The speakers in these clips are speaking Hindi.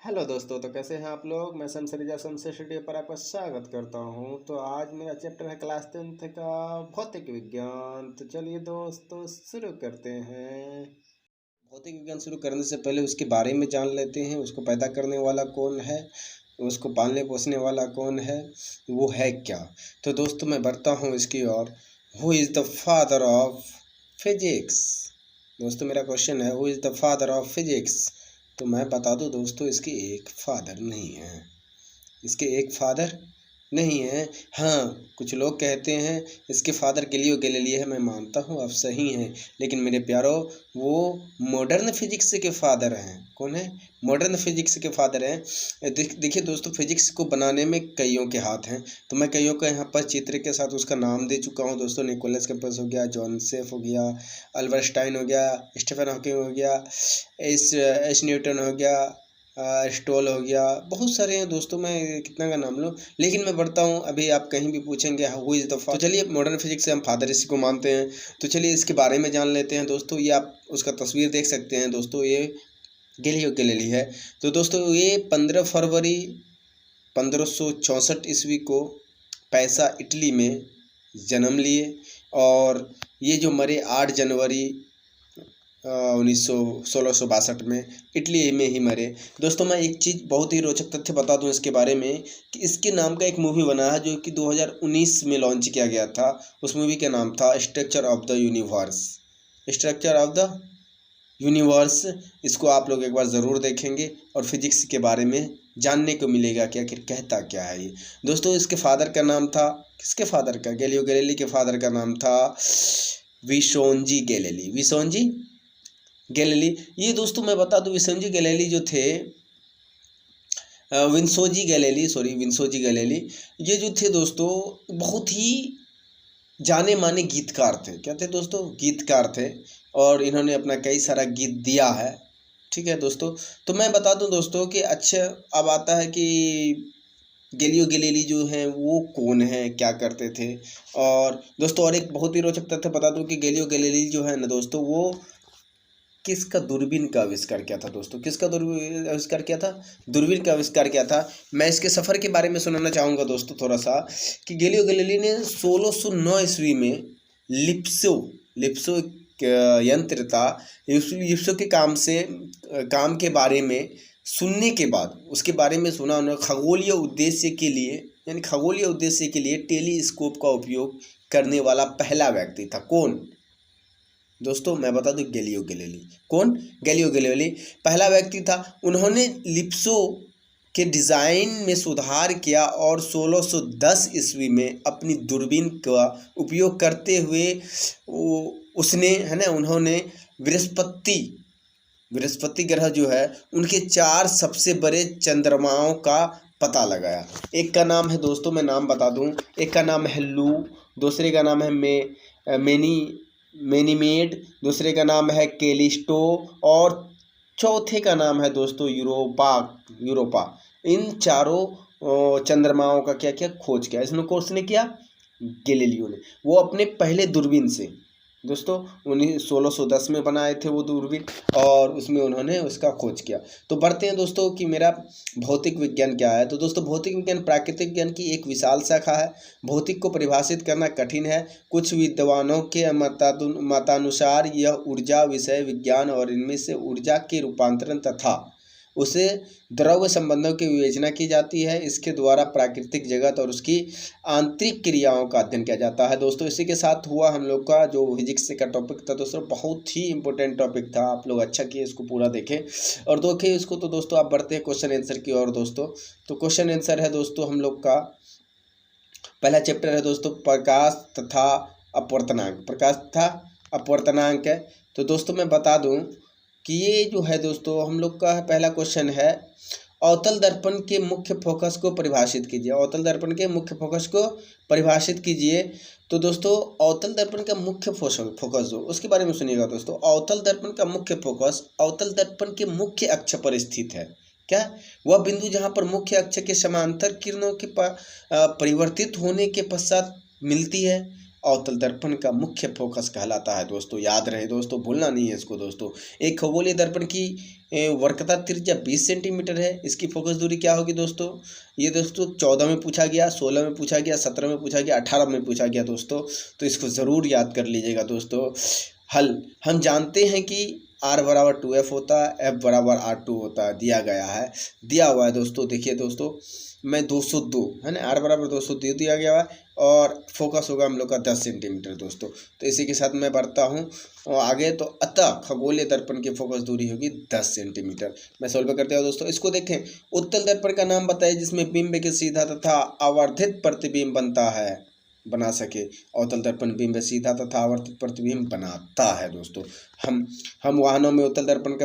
हेलो दोस्तों, तो कैसे हैं आप लोग। मैं शमसरिजा शमसे स्टूडियो पर आपका स्वागत करता हूं। तो आज मेरा चैप्टर है क्लास 10th का भौतिक विज्ञान। तो चलिए दोस्तों शुरू करते हैं। भौतिक विज्ञान शुरू करने से पहले उसके बारे में जान लेते हैं। उसको पैदा करने वाला कौन है, उसको पालने पोसने वाला कौन है, वो है क्या। तो दोस्तों मैं बढ़ता हूँ इसकी ओर। Who is the father of physics. दोस्तों मेरा क्वेश्चन है, who is the father of physics. तो मैं बता दूं दोस्तों, इसके एक फादर नहीं है। इसके एक फादर नहीं है। हाँ, कुछ लोग कहते हैं इसके फादर गैलीलियो गैलीली है। मैं मानता हूँ आप सही हैं, लेकिन मेरे प्यारो वो मॉडर्न फिजिक्स के फादर हैं। कौन है? मॉडर्न फिजिक्स के फादर हैं। देखिए दोस्तों, फिजिक्स को बनाने में कईयों के हाथ हैं। तो मैं कईयों का यहाँ पर चित्र के साथ उसका नाम दे चुका हूँ दोस्तों। निकोलस कैपर्स हो गया, जोसेफ हो गया, अल्बर्ट आइंस्टाइन हो गया, स्टीफन हॉकिंग हो गया, एस न्यूटन हो गया, स्टॉल हो गया। बहुत सारे हैं दोस्तों, मैं कितना का नाम लूँ। लेकिन मैं बढ़ता हूँ। अभी आप कहीं भी पूछेंगे हु इज़ द फादर, तो चलिए मॉडर्न फिजिक्स से हम फादर इसी को मानते हैं। तो चलिए इसके बारे में जान लेते हैं दोस्तों। ये आप उसका तस्वीर देख सकते हैं दोस्तों, ये गैलीलियो गैलीली है। तो दोस्तों ये 15 फरवरी 1564 ईस्वी को पैसा इटली में जन्म लिए, और ये जो मरे 8 जनवरी 1662 में इटली में ही मरे। दोस्तों मैं एक चीज़ बहुत ही रोचक तथ्य बता दूं इसके बारे में, कि इसके नाम का एक मूवी बना है जो कि 2019 में लॉन्च किया गया था। उस मूवी का नाम था structure of the universe. Structure of the universe. इसको आप लोग एक बार ज़रूर देखेंगे और फिजिक्स के बारे में जानने को मिलेगा कि आखिर कहता क्या है ये। दोस्तों इसके फादर का नाम था, किसके फादर का? गैलीलियो गैलीली के फादर का नाम था विसोंजी गैलीली। विसोंजी गैलीली। ये दोस्तों मैं बता दूं, विसोंजी गैलीली जो थे, विंसोजी गैलीली, ये जो थे दोस्तों बहुत ही जाने माने गीतकार थे। क्या थे दोस्तों? गीतकार थे, और इन्होंने अपना कई सारा गीत दिया है। ठीक है दोस्तों। तो मैं बता दूं दोस्तों कि अच्छा, अब आता है कि गैलीलियो गैलीली जो हैं वो कौन है, क्या करते थे। और दोस्तों और एक बहुत ही रोचक तथ्य बता दूं कि गैलीलियो गैलीली जो है ना दोस्तों, वो किसका दूरबीन का आविष्कार किया था दोस्तों? किसका दूरबीन आविष्कार किया था? दूरबीन का आविष्कार किया था। मैं इसके सफ़र के बारे में सुनाना चाहूँगा दोस्तों थोड़ा सा, कि गैलीलियो गैलीली ने 1609 ईस्वी में लिप्सो लिप्सो एक यंत्र था। लिप्सो के काम के बारे में सुनने के बाद, उसके बारे में सुना उन्होंने, खगोलीय उद्देश्य के लिए, यानी खगोलीय उद्देश्य के लिए टेलीस्कोप का उपयोग करने वाला पहला व्यक्ति था। कौन दोस्तों? मैं बता दूं, गैलीलियो गैलीली। कौन? गैलीलियो गैलीली पहला व्यक्ति था। उन्होंने लिप्सो के डिज़ाइन में सुधार किया, और 1610 ईस्वी में अपनी दूरबीन का उपयोग करते हुए उसने, है ना, उन्होंने बृहस्पति ग्रह जो है उनके 4 सबसे बड़े चंद्रमाओं का पता लगाया। एक का नाम है दोस्तों, मैं नाम बता दूं, एक का नाम है लू, दूसरे का नाम है मेनीमेड, दूसरे का नाम है कैलिस्टो, और चौथे का नाम है दोस्तों यूरोपा। इन चारों चंद्रमाओं का क्या किया? खोज किया। इसमें किसने किया? गैलीलियो ने। वो अपने पहले दूरबीन से दोस्तों 1610 में बनाए थे वो दूरबीन, और उसमें उन्होंने उसका खोज किया। तो बढ़ते हैं दोस्तों कि मेरा भौतिक विज्ञान क्या है। तो दोस्तों भौतिक विज्ञान प्राकृतिक विज्ञान की एक विशाल शाखा है। भौतिक को परिभाषित करना कठिन है। कुछ विद्वानों के मतानुसार यह ऊर्जा विषय विज्ञान, और इनमें से ऊर्जा के रूपांतरण तथा उसे द्रव्य संबंधों की विवेचना की जाती है। इसके द्वारा प्राकृतिक जगत और उसकी आंतरिक क्रियाओं का अध्ययन किया जाता है। दोस्तों इसी के साथ हुआ हम लोग का जो फिजिक्स का टॉपिक था दोस्तों, बहुत ही इंपॉर्टेंट टॉपिक था। आप लोग अच्छा किए इसको पूरा देखें और देखें इसको। तो दोस्तों आप बढ़ते हैं क्वेश्चन आंसर की ओर दोस्तों। तो क्वेश्चन आंसर है दोस्तों, हम लोग का पहला चैप्टर है दोस्तों प्रकाश तथा अपवर्तनांक। प्रकाश तथा अपवर्तनांक है। तो दोस्तों मैं बता दूं कि ये जो है दोस्तों, हम लोग का पहला क्वेश्चन है, अवतल दर्पण के मुख्य फोकस को परिभाषित कीजिए। अवतल दर्पण के मुख्य फोकस को परिभाषित कीजिए। तो दोस्तों अवतल दर्पण का मुख्य फोकस जो, उसके बारे में सुनिएगा दोस्तों। अवतल दर्पण का मुख्य फोकस अवतल दर्पण के मुख्य अक्ष पर स्थित है। क्या? वह बिंदु जहाँ पर मुख्य अक्ष के समांतर किरणों के परिवर्तित होने के पश्चात मिलती है, अवतल दर्पण का मुख्य फोकस कहलाता है दोस्तों। याद रहे दोस्तों, भूलना नहीं है इसको दोस्तों। एक खगोलीय दर्पण की वक्रता त्रिज्या 20 सेंटीमीटर है। इसकी फोकस दूरी क्या होगी दोस्तों? ये दोस्तों 14 में पूछा गया, 16 में पूछा गया, 17 में पूछा गया, 18 में पूछा गया दोस्तों। तो इसको ज़रूर याद कर लीजिएगा दोस्तों। हल हम जानते हैं कि R बराबर 2F होता है, F बराबर R2 होता है, दिया गया है, दिया हुआ है दोस्तों। देखिए दोस्तों, मैं 202 है ना, R बराबर 202 दिया गया है और फोकस होगा हम लोग का 10 सेंटीमीटर दोस्तों। तो इसी के साथ मैं बढ़ता हूँ और आगे। तो अतः खगोलीय दर्पण की फोकस दूरी होगी 10 सेंटीमीटर। मैं सॉल्व करते हैं दोस्तों। इसको देखें, उत्तल दर्पण का नाम बताइए जिसमें बिंब के सीधा तथा आवर्धित प्रतिबिंब बना सके। अवतल दर्पण बिंब सीधा तथा आवर्तित प्रतिबिंब बनाता है दोस्तों। हम वाहनों में उत्तल दर्पण के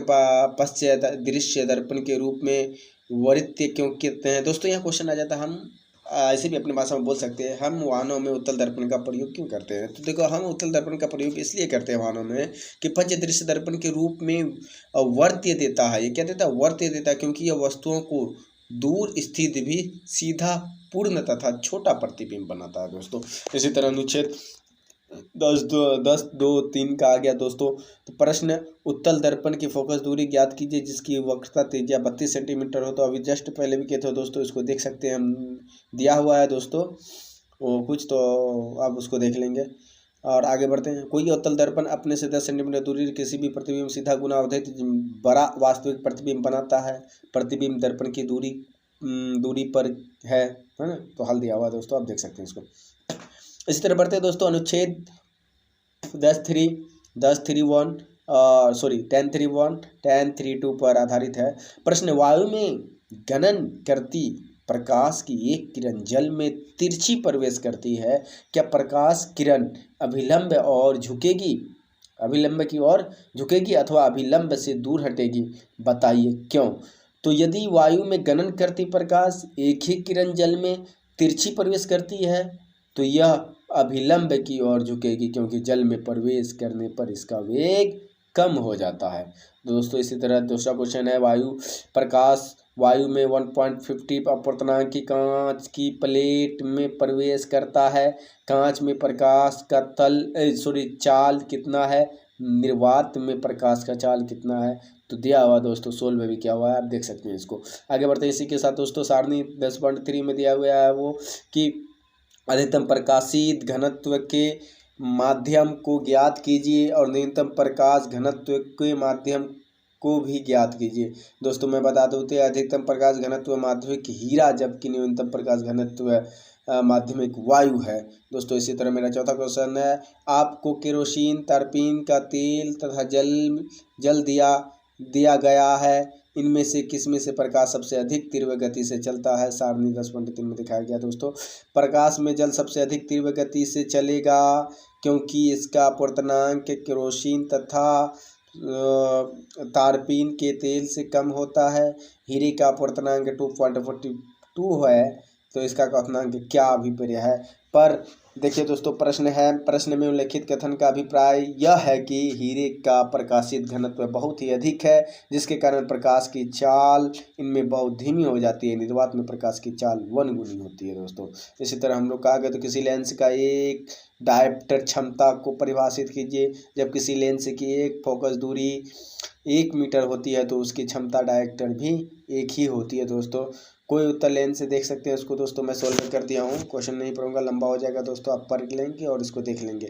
पश्चात दृश्य दर्पण के रूप में वरीत्य क्यों कहते हैं दोस्तों? यहाँ क्वेश्चन आ जाता है, हम ऐसे भी अपनी भाषा में बोल सकते हैं, हम वाहनों में उत्तल दर्पण का प्रयोग क्यों करते हैं? तो देखो, हम उत्तल दर्पण का प्रयोग इसलिए करते हैं वाहनों में कि पंच दृश्य दर्पण के रूप में वर्त्य देता है। ये क्या देता है? वर्त्य देता है, क्योंकि यह वस्तुओं को दूर स्थित भी सीधा, पूर्ण तथा छोटा प्रतिबिंब बनाता है दोस्तों। इसी तरह अनुच्छेद 10.2.3 का आ गया दोस्तों। तो प्रश्न, उत्तल दर्पण की फोकस दूरी ज्ञात कीजिए जिसकी वक्रता त्रिज्या 32 सेंटीमीटर हो। तो अभी जस्ट पहले भी कहते हो दोस्तों, इसको देख सकते हैं, हम दिया हुआ है दोस्तों वो कुछ, तो आप उसको देख लेंगे और आगे बढ़ते हैं। कोई अवतल दर्पण अपने से 10 सेंटीमीटर दूरी किसी भी प्रतिबिंब सीधा गुना अवधित बड़ा वास्तविक प्रतिबिंब बनाता है। प्रतिबिंब दर्पण की दूरी पर है ना। तो हल दिया हुआ है दोस्तों, आप देख सकते हैं इसको। इसी तरह बढ़ते हैं दोस्तों। अनुच्छेद 10.3.1 पर आधारित है। प्रश्न, वायु में गमन करती प्रकाश की एक किरण जल में तिरछी प्रवेश करती है, क्या प्रकाश किरण अभिलंब की ओर झुकेगी अथवा अभिलंब से दूर हटेगी? बताइए क्यों? तो यदि वायु में गमन करती प्रकाश एक ही किरण जल में तिरछी प्रवेश करती है तो यह अभिलंब की ओर झुकेगी, क्योंकि जल में प्रवेश करने पर इसका वेग कम हो जाता है दोस्तों। इसी तरह दूसरा क्वेश्चन है, वायु में 1.50 अपवर्तनांक की कांच की प्लेट में प्रवेश करता है। कांच में प्रकाश का चाल कितना है? निर्वात में प्रकाश का चाल कितना है? तो दिया हुआ दोस्तों, सोल्व में भी क्या हुआ है, आप देख सकते हैं इसको। आगे बढ़ते हैं। इसी के साथ दोस्तों सारणी 10.3 में दिया हुआ है वो कि अधिकतम प्रकाशित घनत्व के माध्यम को ज्ञात कीजिए और न्यूनतम प्रकाश घनत्व के माध्यम को भी ज्ञात कीजिए। दोस्तों मैं बता दूं तो अधिकतम प्रकाश घनत्व माध्यमिक हीरा, जबकि न्यूनतम प्रकाश घनत्व माध्यमिक वायु है दोस्तों। इसी तरह मेरा चौथा क्वेश्चन है, आपको केरोसिन, तारपीन का तेल तथा जल दिया गया है, इनमें से किसमें से प्रकाश सबसे अधिक तीव्र गति से चलता है? सारणी 10.3 में दिखाया गया दोस्तों। प्रकाश में जल सबसे अधिक तीव्र गति से चलेगा क्योंकि इसका अपवर्तनांक केरोसिन तथा तारपीन के तेल से कम होता है। हीरे का अपवर्तनांक 2.42 है, तो इसका अपवर्तनांक क्या अभिप्राय है? पर देखिए दोस्तों, प्रश्न में उल्लेखित कथन का अभिप्राय यह है कि हीरे का प्रकाशित घनत्व बहुत ही अधिक है, जिसके कारण प्रकाश की चाल इनमें बहुत धीमी हो जाती है। निर्वात में प्रकाश की चाल 1 गुनी होती है दोस्तों। इसी तरह हम लोग कहा गया, तो किसी लेंस का एक डायप्टर क्षमता को परिभाषित कीजिए। जब किसी लेंस की एक फोकस दूरी 1 मीटर होती है तो उसकी क्षमता डायप्टर भी 1 ही होती है दोस्तों। कोई उत्तर लेंस से देख सकते हैं उसको दोस्तों, मैं सॉल्व कर दिया हूँ, क्वेश्चन नहीं पढ़ूंगा, लंबा हो जाएगा दोस्तों, आप पढ़ लेंगे और इसको देख लेंगे।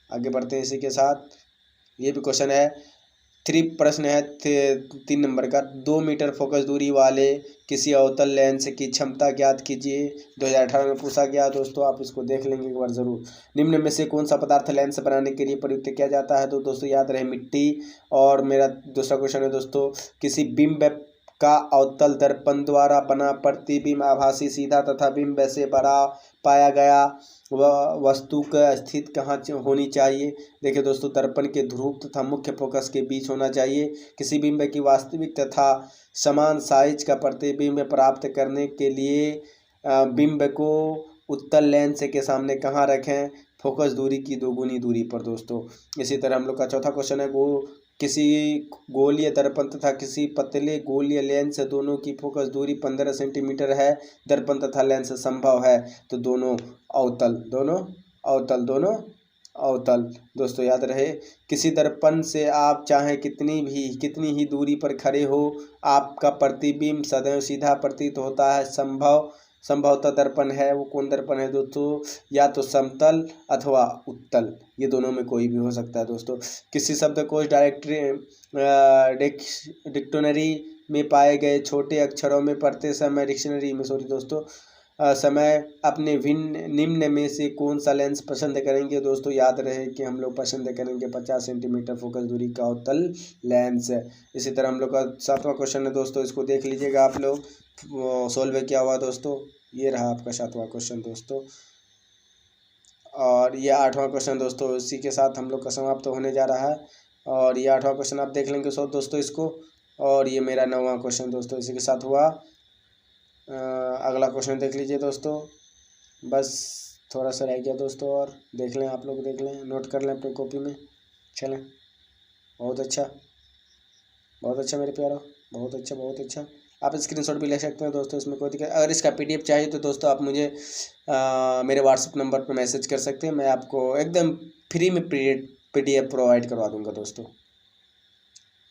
आगे बढ़ते हैं इसी के साथ। ये भी क्वेश्चन है, प्रश्न है 3 नंबर का, 2 मीटर फोकस दूरी वाले किसी अवतल लेंस की क्षमता ज्ञात कीजिए। 2018 में पूछा गया दोस्तों, आप इसको देख लेंगे एक बार जरूर। निम्न में से कौन सा पदार्थ लेंस बनाने के लिए प्रयुक्त किया जाता है? तो दोस्तों याद रहे, मिट्टी। और मेरा दूसरा क्वेश्चन है दोस्तों, किसी बिंब का अवतल दर्पण द्वारा बना प्रतिबिंब आभासी, सीधा तथा बिंब से बड़ा पाया गया वस्तु का स्थिति कहाँ होनी चाहिए? देखिए दोस्तों, दर्पण के ध्रुव तथा मुख्य फोकस के बीच होना चाहिए। किसी बिंब की वास्तविक तथा समान साइज का प्रतिबिंब प्राप्त करने के लिए बिंब को उत्तल लेंस के सामने कहाँ रखें? फोकस दूरी की 2 गुनी दूरी पर दोस्तों। इसी तरह हम लोग का चौथा क्वेश्चन है, वो किसी गोलीय दर्पण तथा किसी पतले गोलीय लेंस दोनों की फोकस दूरी 15 सेंटीमीटर है। दर्पण तथा लेंस संभव है तो दोनों अवतल, दोनों अवतल। दोस्तों याद रहे, किसी दर्पण से आप चाहे कितनी ही दूरी पर खड़े हो, आपका प्रतिबिंब सदैव सीधा प्रतीत होता है। संभवतः दर्पण है, वो कौन दर्पण है दोस्तों? या तो समतल अथवा उत्तल, ये दोनों में कोई भी हो सकता है दोस्तों। किसी शब्दकोश डिक्शनरी में पाए गए छोटे अक्षरों में पढ़ते समय समय अपने निम्न में से कौन सा लेंस पसंद करेंगे? दोस्तों याद रहे कि हम लोग पसंद करेंगे 50 सेंटीमीटर फोकस दूरी का अवतल लेंस। इसी तरह हम लोग का 7वां क्वेश्चन है दोस्तों, इसको देख लीजिएगा आप लोग, सोल्व क्या हुआ दोस्तों। ये रहा आपका 7वां क्वेश्चन दोस्तों, और ये 8वां क्वेश्चन दोस्तों इसी के साथ हम लोग का समाप्त होने जा रहा है। और ये 8वां क्वेश्चन आप देख लेंगे दोस्तों इसको, और ये मेरा 9वां क्वेश्चन दोस्तों इसी के साथ हुआ। अगला क्वेश्चन देख लीजिए दोस्तों, बस थोड़ा सा रह गया दोस्तों, और देख लें, आप लोग देख लें, नोट कर लें अपनी कॉपी में। चलें, बहुत अच्छा मेरे प्यारो, बहुत अच्छा। आप स्क्रीनशॉट भी ले सकते हैं दोस्तों, इसमें कोई दिक्कत। अगर इसका PDF चाहिए तो दोस्तों आप मुझे मेरे व्हाट्सएप नंबर पर मैसेज कर सकते हैं, मैं आपको एकदम फ्री में PDF प्रोवाइड करवा दूंगा दोस्तों।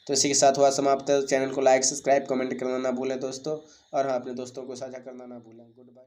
तो इसी के साथ हुआ समाप्त। चैनल को लाइक, सब्सक्राइब, कमेंट करना ना भूलें दोस्तों, और हाँ, अपने दोस्तों को साझा करना ना भूलें। Good bye.